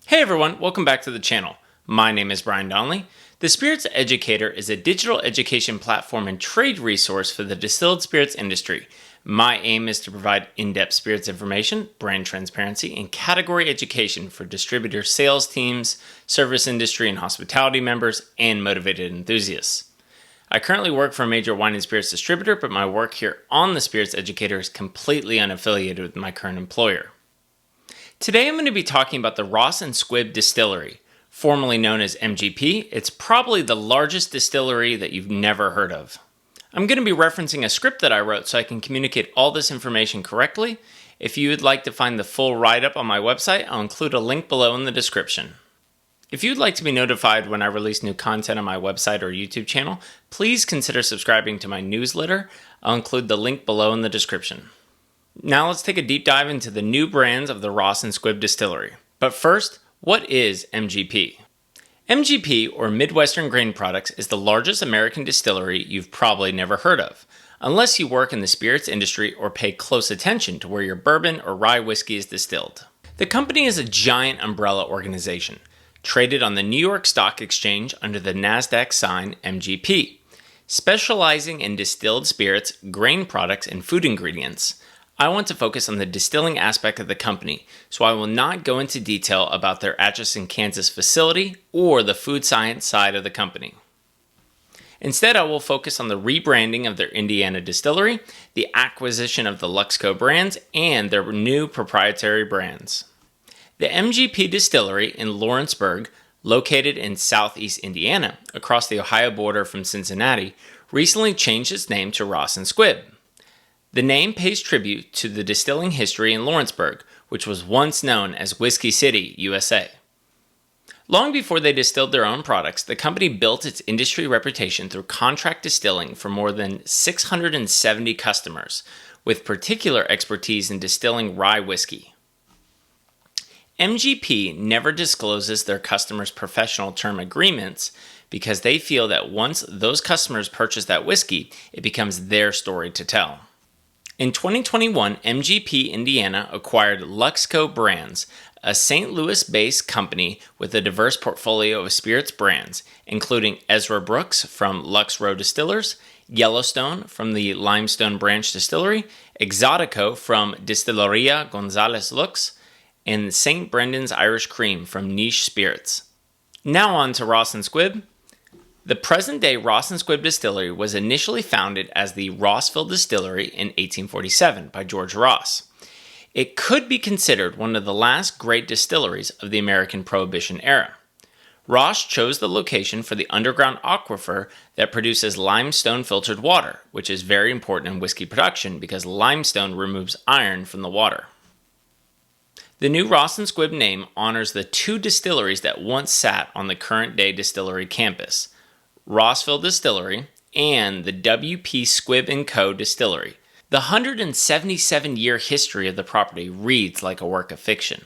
Hey everyone, welcome back to the channel. My name is Brian Donnelly. The Spirits Educator is a digital education platform and trade resource for the distilled spirits industry. My aim is to provide in-depth spirits information, brand transparency, and category education for distributor sales teams, service industry and hospitality members, and motivated enthusiasts. I currently work for a major wine and spirits distributor, but my work here on the Spirits Educator is completely unaffiliated with my current employer. Today I'm going to be talking about the Ross and Squibb Distillery, formerly known as MGP. It's probably the largest distillery that you've never heard of. I'm going to be referencing a script that I wrote so I can communicate all this information correctly. If you would like to find the full write-up on my website, I'll include a link below in the description. If you'd like to be notified when I release new content on my website or YouTube channel, please consider subscribing to my newsletter. I'll include the link below in the description. Now let's take a deep dive into the new brands of the Ross and Squibb Distillery. But first, what is MGP? MGP, or Midwestern Grain Products, is the largest American distillery you've probably never heard of, unless you work in the spirits industry or pay close attention to where your bourbon or rye whiskey is distilled. The company is a giant umbrella organization, traded on the New York Stock Exchange under the NASDAQ sign MGP, specializing in distilled spirits, grain products, and food ingredients. I want to focus on the distilling aspect of the company, so I will not go into detail about their Atchison, Kansas facility or the food science side of the company. Instead, I will focus on the rebranding of their Indiana distillery, the acquisition of the Luxco brands, and their new proprietary brands. The MGP distillery in Lawrenceburg, located in southeast Indiana, across the Ohio border from Cincinnati, recently changed its name to Ross and Squibb. The name pays tribute to the distilling history in Lawrenceburg, which was once known as Whiskey City, USA. Long before they distilled their own products, the company built its industry reputation through contract distilling for more than 670 customers, with particular expertise in distilling rye whiskey. MGP never discloses their customers' professional term agreements because they feel that once those customers purchase that whiskey, it becomes their story to tell. In 2021, MGP Indiana acquired Luxco Brands, a St. Louis-based company with a diverse portfolio of spirits brands, including Ezra Brooks from Lux Row Distillers, Yellowstone from the Limestone Branch Distillery, Exotico from Distilleria Gonzalez Lux, and St. Brendan's Irish Cream from Niche Spirits. Now on to Ross and Squibb. The present-day Ross and Squibb Distillery was initially founded as the Rossville Distillery in 1847 by George Ross. It could be considered one of the last great distilleries of the American Prohibition era. Ross chose the location for the underground aquifer that produces limestone filtered water, which is very important in whiskey production because limestone removes iron from the water. The new Ross and Squibb name honors the two distilleries that once sat on the current-day distillery campus, Rossville Distillery, and the W.P. Squibb & Co. Distillery. The 177-year history of the property reads like a work of fiction.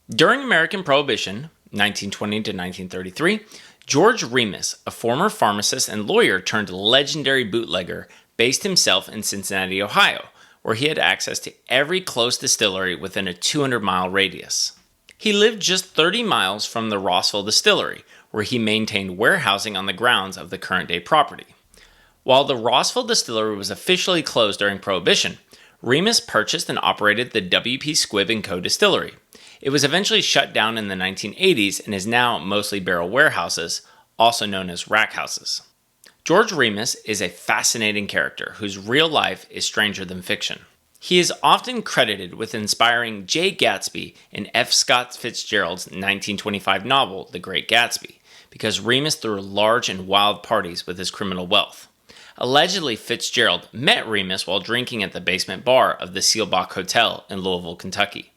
During American Prohibition, 1920 to 1933, George Remus, a former pharmacist and lawyer turned legendary bootlegger, based himself in Cincinnati, Ohio, where he had access to every close distillery within a 200-mile radius. He lived just 30 miles from the Rossville Distillery, where he maintained warehousing on the grounds of the current-day property. While the Rossville Distillery was officially closed during Prohibition, Remus purchased and operated the W.P. Squibb & Co. Distillery. It was eventually shut down in the 1980s and is now mostly barrel warehouses, also known as rack houses. George Remus is a fascinating character whose real life is stranger than fiction. He is often credited with inspiring J. Gatsby in F. Scott Fitzgerald's 1925 novel, The Great Gatsby, because Remus threw large and wild parties with his criminal wealth. Allegedly, Fitzgerald met Remus while drinking at the basement bar of the Seelbach Hotel in Louisville, Kentucky.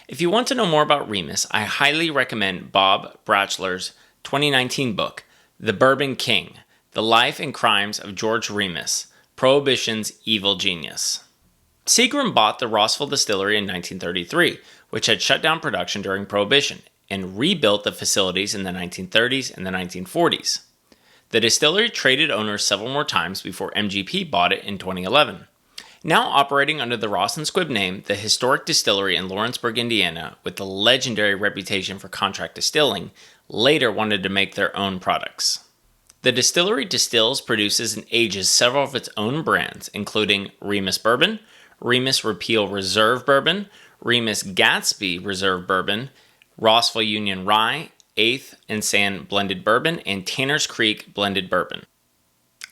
If you want to know more about Remus, I highly recommend Bob Batchelor's 2019 book, The Bourbon King: The Life and Crimes of George Remus, Prohibition's Evil Genius. Seagram bought the Rossville Distillery in 1933, which had shut down production during Prohibition, and rebuilt the facilities in the 1930s and the 1940s. The distillery traded owners several more times before MGP bought it in 2011. Now operating under the Ross & Squibb name, the historic distillery in Lawrenceburg, Indiana, with the legendary reputation for contract distilling, later wanted to make their own products. The distillery distills, produces, and ages several of its own brands, including Remus Bourbon, Remus Repeal Reserve Bourbon, Remus Gatsby Reserve Bourbon, Rossville Union Rye, 8th and Sand Blended Bourbon, and Tanner's Creek Blended Bourbon.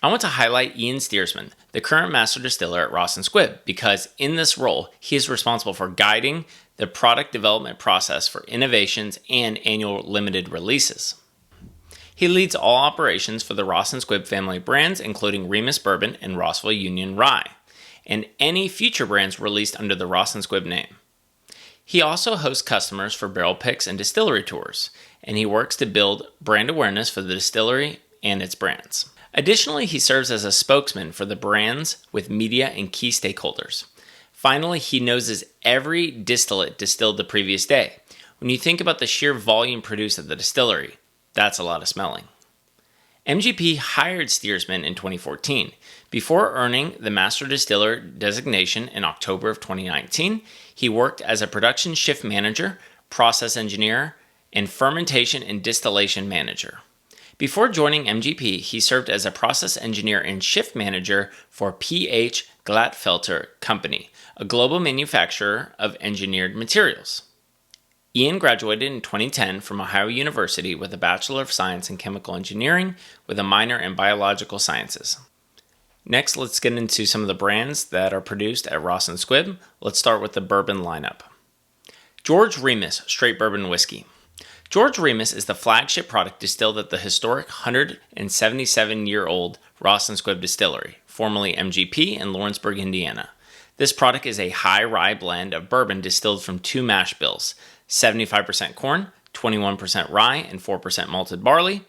I want to highlight Ian Stirsman, the current master distiller at Ross & Squibb, because in this role, he is responsible for guiding the product development process for innovations and annual limited releases. He leads all operations for the Ross & Squibb family brands, including Remus Bourbon and Rossville Union Rye, and any future brands released under the Ross & Squibb name. He also hosts customers for barrel picks and distillery tours, and he works to build brand awareness for the distillery and its brands. Additionally, he serves as a spokesman for the brands with media and key stakeholders. Finally, he noses every distillate distilled the previous day. When you think about the sheer volume produced at the distillery, that's a lot of smelling. MGP hired Stirsman in 2014. Before earning the Master Distiller designation in October of 2019, he worked as a production shift manager, process engineer, and fermentation and distillation manager. Before joining MGP, he served as a process engineer and shift manager for PH Glatfelter Company, a global manufacturer of engineered materials. Ian graduated in 2010 from Ohio University with a Bachelor of Science in Chemical Engineering with a minor in Biological Sciences. Next, let's get into some of the brands that are produced at Ross & Squibb. Let's start with the bourbon lineup. George Remus Straight Bourbon Whiskey. George Remus is the flagship product distilled at the historic 177-year-old Ross & Squibb Distillery, formerly MGP in Lawrenceburg, Indiana. This product is a high rye blend of bourbon distilled from two mash bills, 75% corn, 21% rye, and 4% malted barley,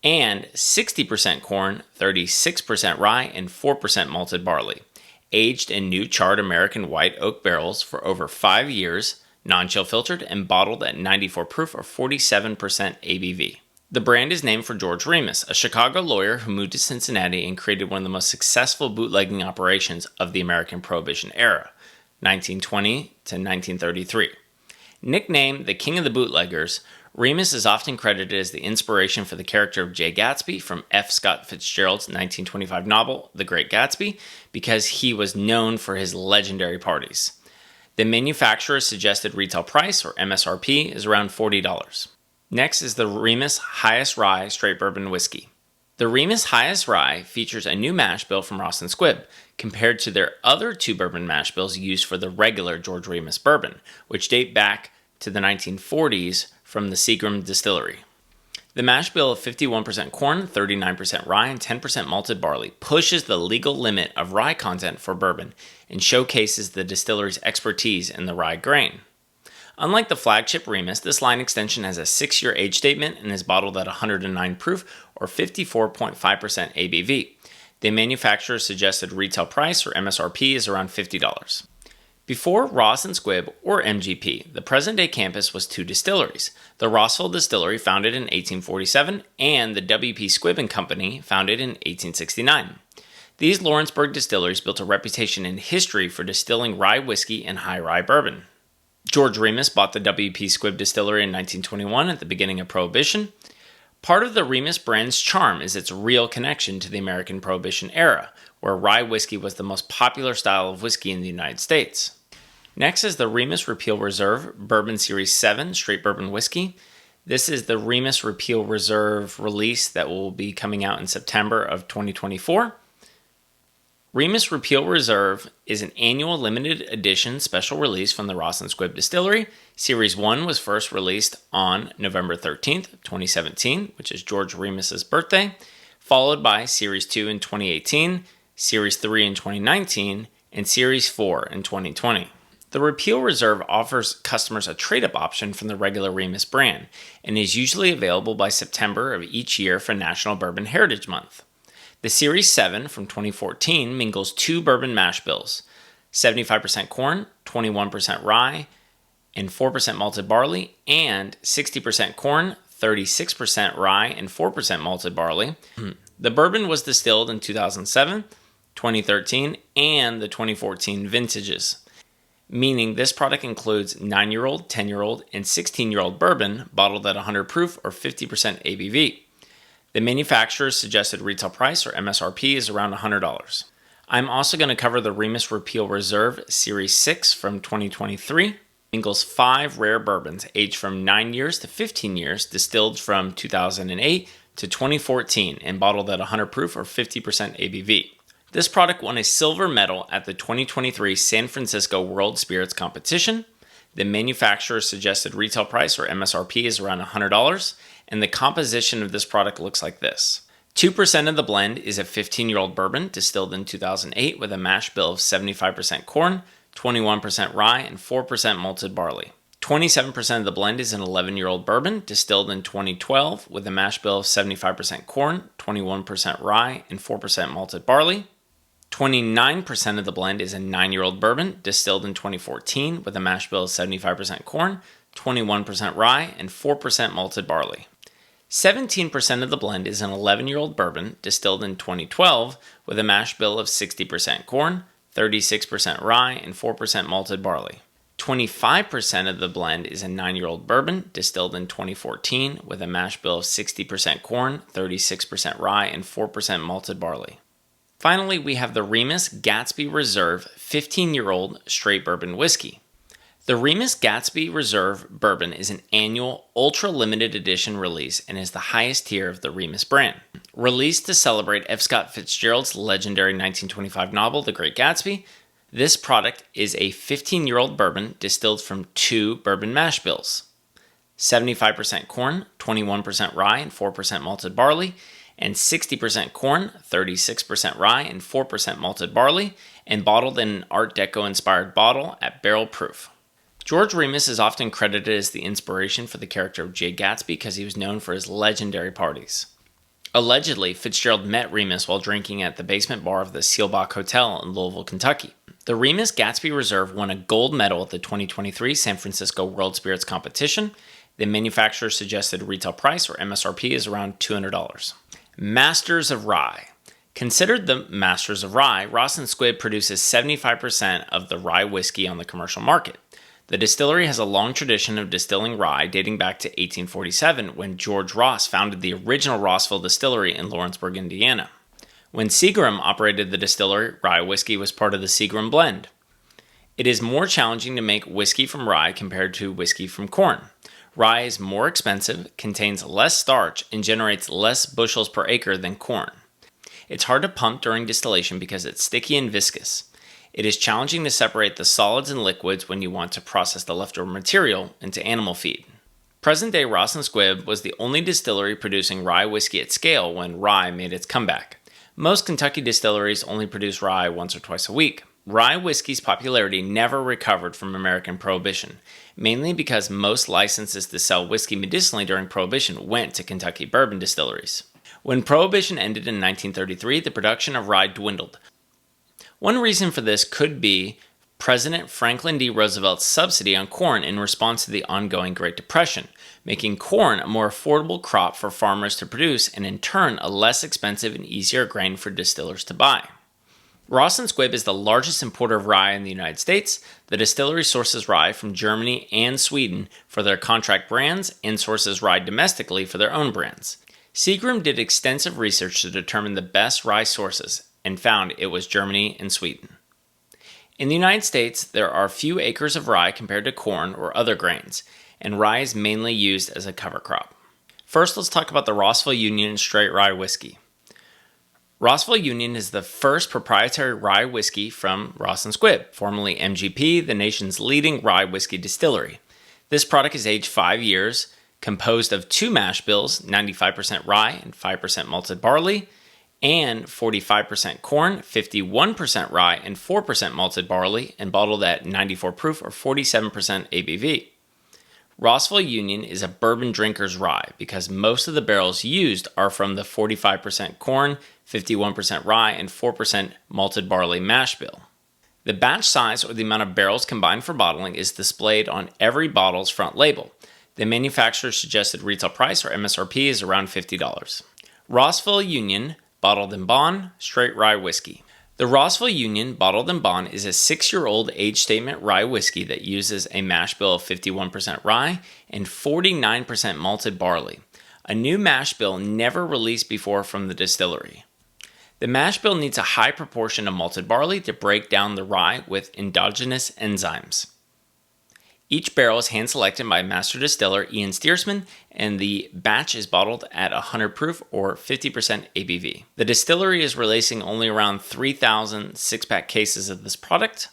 and 60% corn, 36% rye, and 4% malted barley, aged in new charred American white oak barrels for over 5 years, non-chill filtered, and bottled at 94 proof or 47% ABV. The brand is named for George Remus, a Chicago lawyer who moved to Cincinnati and created one of the most successful bootlegging operations of the American Prohibition era, 1920 to 1933. Nicknamed the King of the Bootleggers, Remus is often credited as the inspiration for the character of Jay Gatsby from F. Scott Fitzgerald's 1925 novel, The Great Gatsby, because he was known for his legendary parties. The manufacturer's suggested retail price, or MSRP, is around $40. Next is the Remus Highest Rye Straight Bourbon Whiskey. The Remus Highest Rye features a new mash bill from Ross & Squibb, compared to their other two bourbon mash bills used for the regular George Remus bourbon, which date back to the 1940s from the Seagram Distillery. The mash bill of 51% corn, 39% rye, and 10% malted barley pushes the legal limit of rye content for bourbon and showcases the distillery's expertise in the rye grain. Unlike the flagship Remus, this line extension has a 6-year age statement and is bottled at 109 proof or 54.5% ABV. The manufacturer's suggested retail price, or MSRP, is around $50. Before Ross & Squibb, or MGP, the present-day campus was two distilleries, the Rossville Distillery, founded in 1847, and the W.P. Squibb & Company, founded in 1869. These Lawrenceburg distilleries built a reputation and history for distilling rye whiskey and high rye bourbon. George Remus bought the W.P. Squibb Distillery in 1921 at the beginning of Prohibition. Part of the Remus brand's charm is its real connection to the American Prohibition era, where rye whiskey was the most popular style of whiskey in the United States. Next is the Remus Repeal Reserve Bourbon Series 7 Straight Bourbon Whiskey. This is the Remus Repeal Reserve release that will be coming out in September of 2024. Remus Repeal Reserve is an annual limited edition special release from the Ross & Squibb Distillery. Series 1 was first released on November 13th, 2017, which is George Remus's birthday, followed by Series 2 in 2018, Series 3 in 2019, and Series 4 in 2020. The Repeal Reserve offers customers a trade-up option from the regular Remus brand and is usually available by September of each year for National Bourbon Heritage Month. The Series 7 from 2014 mingles two bourbon mash bills, 75% corn, 21% rye, and 4% malted barley, and 60% corn, 36% rye, and 4% malted barley. The bourbon was distilled in 2007. 2013, and the 2014 vintages, meaning this product includes 9-year-old, 10-year-old, and 16-year-old bourbon bottled at 100 proof or 50% ABV. The manufacturer's suggested retail price or MSRP is around $100. I'm also going to cover the Remus Repeal Reserve Series 6 from 2023. Mingles 5 rare bourbons aged from 9 years to 15 years, distilled from 2008 to 2014 and bottled at 100 proof or 50% ABV. This product won a silver medal at the 2023 San Francisco World Spirits Competition. The manufacturer's suggested retail price or MSRP is around $100, and the composition of this product looks like this. 2% of the blend is a 15-year-old bourbon distilled in 2008 with a mash bill of 75% corn, 21% rye, and 4% malted barley. 27% of the blend is an 11-year-old bourbon distilled in 2012 with a mash bill of 75% corn, 21% rye, and 4% malted barley. 29% of the blend is a 9-year-old bourbon distilled in 2014 with a mash bill of 75% corn, 21% rye, and 4% malted barley. 17% of the blend is an 11-year-old bourbon distilled in 2012 with a mash bill of 60% corn, 36% rye, and 4% malted barley. 25% of the blend is a 9-year-old bourbon distilled in 2014 with a mash bill of 60% corn, 36% rye, and 4% malted barley. Finally, we have the Remus Gatsby Reserve 15-year-old straight bourbon whiskey. The Remus Gatsby Reserve Bourbon is an annual, ultra-limited edition release and is the highest tier of the Remus brand. Released to celebrate F. Scott Fitzgerald's legendary 1925 novel, The Great Gatsby, this product is a 15-year-old bourbon distilled from 2 bourbon mash bills. 75% corn, 21% rye, and 4% malted barley, and 60% corn, 36% rye, and 4% malted barley, and bottled in an Art Deco-inspired bottle at barrel proof. George Remus is often credited as the inspiration for the character of Jay Gatsby because he was known for his legendary parties. Allegedly, Fitzgerald met Remus while drinking at the basement bar of the Seelbach Hotel in Louisville, Kentucky. The Remus Gatsby Reserve won a gold medal at the 2023 San Francisco World Spirits Competition. The manufacturer's suggested retail price or MSRP is around $200. Masters of Rye. Considered the Masters of Rye, Ross and Squibb produces 75% of the rye whiskey on the commercial market. The distillery has a long tradition of distilling rye dating back to 1847 when George Ross founded the original Rossville Distillery in Lawrenceburg, Indiana. When Seagram operated the distillery, rye whiskey was part of the Seagram blend. It is more challenging to make whiskey from rye compared to whiskey from corn. Rye is more expensive, contains less starch, and generates less bushels per acre than corn. It's hard to pump during distillation because it's sticky and viscous. It is challenging to separate the solids and liquids when you want to process the leftover material into animal feed. Present-day Ross and Squibb was the only distillery producing rye whiskey at scale when rye made its comeback. Most Kentucky distilleries only produce rye once or twice a week. Rye whiskey's popularity never recovered from American Prohibition, mainly because most licenses to sell whiskey medicinally during Prohibition went to Kentucky bourbon distilleries. When Prohibition ended in 1933, the production of rye dwindled. One reason for this could be President Franklin D. Roosevelt's subsidy on corn in response to the ongoing Great Depression, making corn a more affordable crop for farmers to produce and in turn a less expensive and easier grain for distillers to buy. Ross and Squibb is the largest importer of rye in the United States. The distillery sources rye from Germany and Sweden for their contract brands and sources rye domestically for their own brands. Seagram did extensive research to determine the best rye sources and found it was Germany and Sweden. In the United States, there are few acres of rye compared to corn or other grains, and rye is mainly used as a cover crop. First, let's talk about the Rossville Union Straight Rye Whiskey. Rossville Union is the first proprietary rye whiskey from Ross and Squibb, formerly MGP, the nation's leading rye whiskey distillery. This product is aged 5 years, composed of 2 mash bills, 95% rye and 5% malted barley, and 45% corn, 51% rye, and 4% malted barley, and bottled at 94 proof or 47% ABV. Rossville Union is a bourbon drinker's rye because most of the barrels used are from the 45% corn, 51% rye, and 4% malted barley mash bill. The batch size or the amount of barrels combined for bottling is displayed on every bottle's front label. The manufacturer's suggested retail price or MSRP is around $50. Rossville Union Bottled in Bond Straight Rye Whiskey. The Rossville Union Bottled and Bond is a 6-year-old age statement rye whiskey that uses a mash bill of 51% rye and 49% malted barley, a new mash bill never released before from the distillery. The mash bill needs a high proportion of malted barley to break down the rye with endogenous enzymes. Each barrel is hand-selected by master distiller Ian Stirsman, and the batch is bottled at 100 proof or 50% ABV. The distillery is releasing only around 3,000 six-pack cases of this product.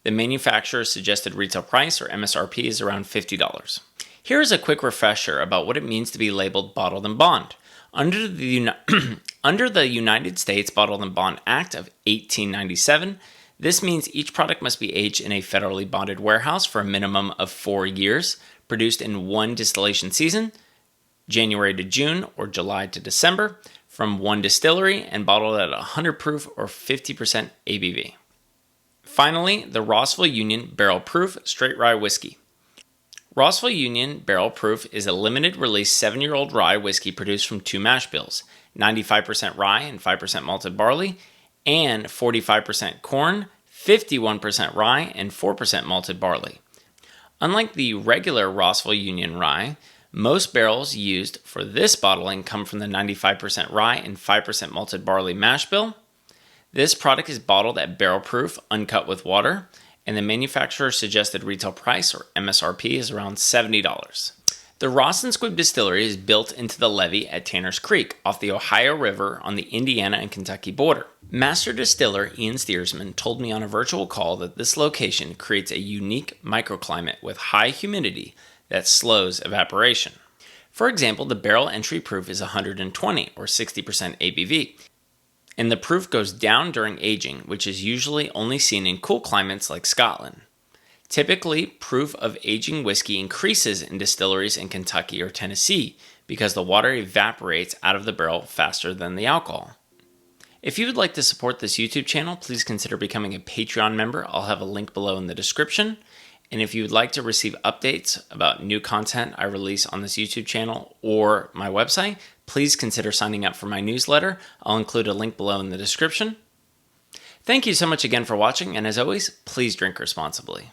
The manufacturer's suggested retail price, or MSRP, is around $50. Here is a quick refresher about what it means to be labeled Bottled and Bond. Under the United States Bottled and Bond Act of 1897, this means each product must be aged in a federally bonded warehouse for a minimum of 4 years, produced in one distillation season, January to June or July to December, from one distillery, and bottled at 100 proof or 50% ABV. Finally, the Rossville Union Barrel Proof Straight Rye Whiskey. Rossville Union Barrel Proof is a limited release 7-year-old rye whiskey produced from 2 mash bills, 95% rye and 5% malted barley, and 45% corn, 51% rye, and 4% malted barley. Unlike the regular Rossville Union Rye, most barrels used for this bottling come from the 95% rye and 5% malted barley mash bill. This product is bottled at barrel proof, uncut with water, and the manufacturer's suggested retail price, or MSRP, is around $70. The Ross and Squibb Distillery is built into the levee at Tanner's Creek off the Ohio River on the Indiana and Kentucky border. Master distiller Ian Stirsman told me on a virtual call that this location creates a unique microclimate with high humidity that slows evaporation. For example, the barrel entry proof is 120 or 60% ABV, and the proof goes down during aging, which is usually only seen in cool climates like Scotland. Typically, proof of aging whiskey increases in distilleries in Kentucky or Tennessee because the water evaporates out of the barrel faster than the alcohol. If you would like to support this YouTube channel, please consider becoming a Patreon member. I'll have a link below in the description. And if you would like to receive updates about new content I release on this YouTube channel or my website, please consider signing up for my newsletter. I'll include a link below in the description. Thank you so much again for watching, and as always, please drink responsibly.